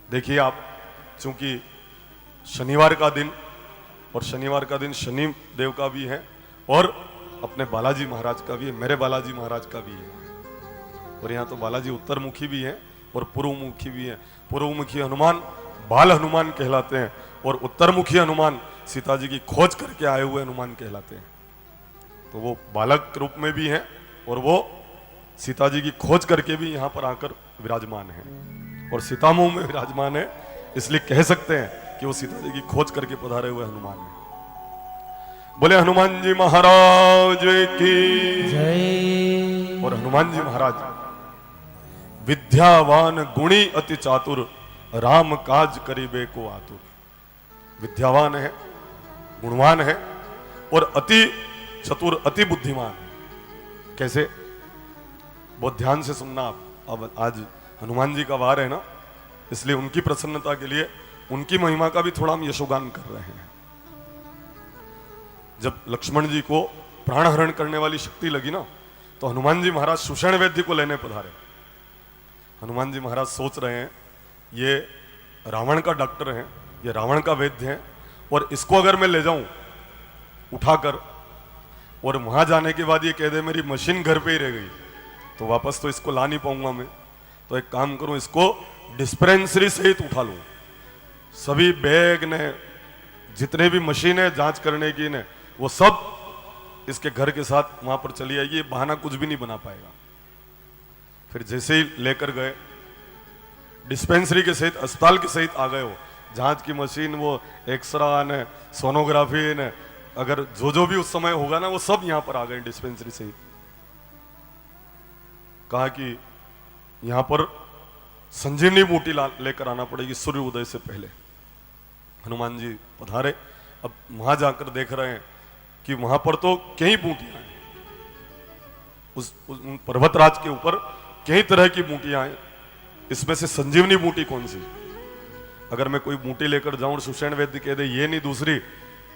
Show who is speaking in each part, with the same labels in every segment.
Speaker 1: देखिए आप, चूंकि शनिवार का दिन और शनिवार का दिन शनि देव का भी है और अपने बालाजी महाराज का भी है, मेरे बालाजी महाराज का भी है। और यहाँ तो बालाजी उत्तरमुखी भी है और पूर्वमुखी भी है। पूर्वमुखी हनुमान बाल हनुमान कहलाते हैं और उत्तरमुखी हनुमान सीता जी की खोज करके आए हुए हनुमान कहलाते हैं। तो वो बालक रूप में भी हैं और वो सीता जी की खोज करके भी यहाँ पर आकर विराजमान है और सीतामऊ में विराजमान है, इसलिए कह सकते हैं कि वो सीता जी की खोज करके पधारे हुए हनुमान है। बोले हनुमान जी महाराज की जय। और हनुमान जी महाराज विद्यावान गुणी अति चातुर, राम काज करीबे को आतुर। विद्यावान है, गुणवान है और अति चतुर, अति बुद्धिमान है। कैसे? बहुत ध्यान से सुनना आप। अब आज हनुमान जी का वार है ना, इसलिए उनकी प्रसन्नता के लिए उनकी महिमा का भी थोड़ा हम यशोगान कर रहे हैं। जब लक्ष्मण जी को प्राणहरण करने वाली शक्ति लगी ना, तो हनुमान जी महाराज सुषेण वैद्य को लेने पधारे। हनुमान जी महाराज सोच रहे हैं ये रावण का डॉक्टर है, ये रावण का वैद्य है, और इसको अगर मैं ले जाऊं उठाकर और वहां जाने के बाद ये कह दे मेरी मशीन घर पे ही रह गई, तो वापस तो इसको ला नहीं पाऊंगा मैं। तो एक काम करूं, इसको डिस्पेंसरी सहित उठा लूं। सभी बैग ने, जितने भी मशीन है जांच करने की ने, वो सब इसके घर के साथ वहां पर चली आएगी। ये बहाना कुछ भी नहीं बना पाएगा। फिर जैसे ही लेकर गए, डिस्पेंसरी के सहित, अस्पताल के सहित आ गए हो, जांच की मशीन, वो एक्सरा ने, सोनोग्राफी ने, अगर जो भी उस समय होगा ना, वो सब यहां पर आ गए डिस्पेंसरी सहित। कहा कि यहां पर संजीवनी बूटी लेकर आना पड़ेगी सूर्य उदय से पहले। हनुमान जी पधारे। अब वहां जाकर देख रहे हैं कि वहां पर तो कई बूटियां हैं, उस पर्वतराज के ऊपर कई तरह की बूटियां हैं। इसमें से संजीवनी बूटी कौन सी? अगर मैं कोई बूटी लेकर जाऊं और सुषेण वैद्य कह दे ये नहीं दूसरी,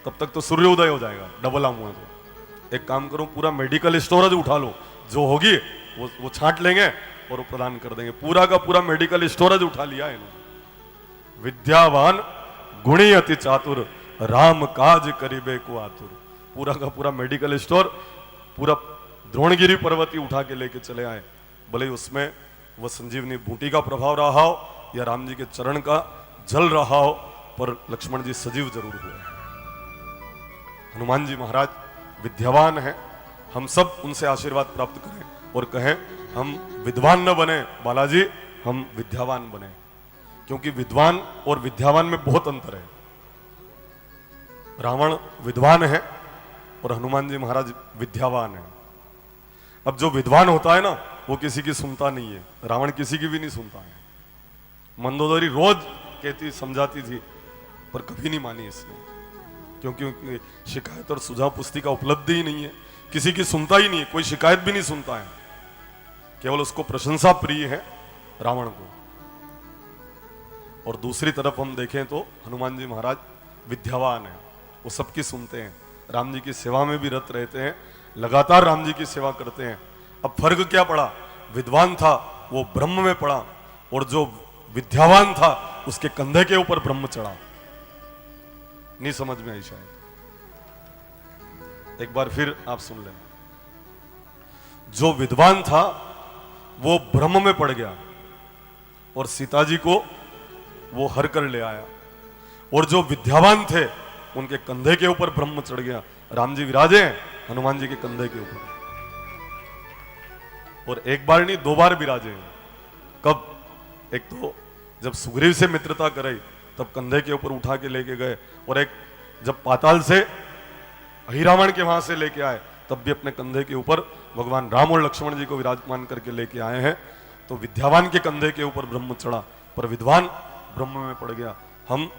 Speaker 1: तब तक तो सूर्योदय हो जाएगा, डबल आम हुआ। तो एक काम करूं, पूरा मेडिकल स्टोरेज उठा लो, जो होगी वो छांट लेंगे और प्रदान कर देंगे। पूरा का पूरा मेडिकल स्टोरेज उठा लिया है इन्होंने। विद्यावान गुणी अति चातुर, राम काज करीबे को आतुर। पूरा का पूरा मेडिकल स्टोर, पूरा द्रोणगिरी पर्वती उठा के लेके चले आए। भले उसमें वह संजीवनी बूटी का प्रभाव रहा हो या राम जी के चरण का जल रहा हो, पर लक्ष्मण जी सजीव जरूर हुए। हनुमान जी महाराज विद्यावान हैं। हम सब उनसे आशीर्वाद प्राप्त करें और कहें हम विद्वान न बने बालाजी, हम विद्यावान बने, क्योंकि विद्वान और विद्यावान में बहुत अंतर है। रावण विद्वान है और हनुमान जी महाराज विद्यावान है। अब जो विद्वान होता है ना, वो किसी की सुनता नहीं है। रावण किसी की भी नहीं सुनता है। मंदोदरी रोज कहती, समझाती थी, पर कभी नहीं मानी इसने, क्योंकि शिकायत और सुझाव पुस्तिका उपलब्ध ही नहीं है। किसी की सुनता ही नहीं है, कोई शिकायत भी नहीं सुनता है, केवल उसको प्रशंसा प्रिय है रावण को। और दूसरी तरफ हम देखें तो हनुमान जी महाराज विद्यावान है, वो सबकी सुनते हैं, राम जी की सेवा में भी रत रहते हैं, लगातार राम जी की सेवा करते हैं। अब फर्क क्या पड़ा? विद्वान था वो ब्रह्म में पड़ा, और जो विद्यावान था उसके कंधे के ऊपर ब्रह्म चढ़ा। नहीं समझ में आई शायद? एक बार फिर आप सुन लेना। जो विद्वान था वो ब्रह्म में पड़ गया और सीता जी को वो हर कर ले आया, और जो विद्यावान थे उनके कंधे के ऊपर ब्रह्म चढ़ गया। राम जी विराजे हैं हनुमान जी के कंधे के ऊपर, और एक बार नहीं 2 बार विराजे हैं। कब? एक तो जब सुग्रीव से मित्रता कराई तब कंधे के ऊपर उठा के लेके गए, और एक जब पाताल से अहिरावण के वहां से लेके आए तब भी अपने कंधे के ऊपर भगवान राम और लक्ष्मण जी को विराजमान करके लेके आए हैं। तो विद्यावान के कंधे के ऊपर ब्रह्म चढ़ा, पर विद्वान ब्रह्म में पड़ गया। हम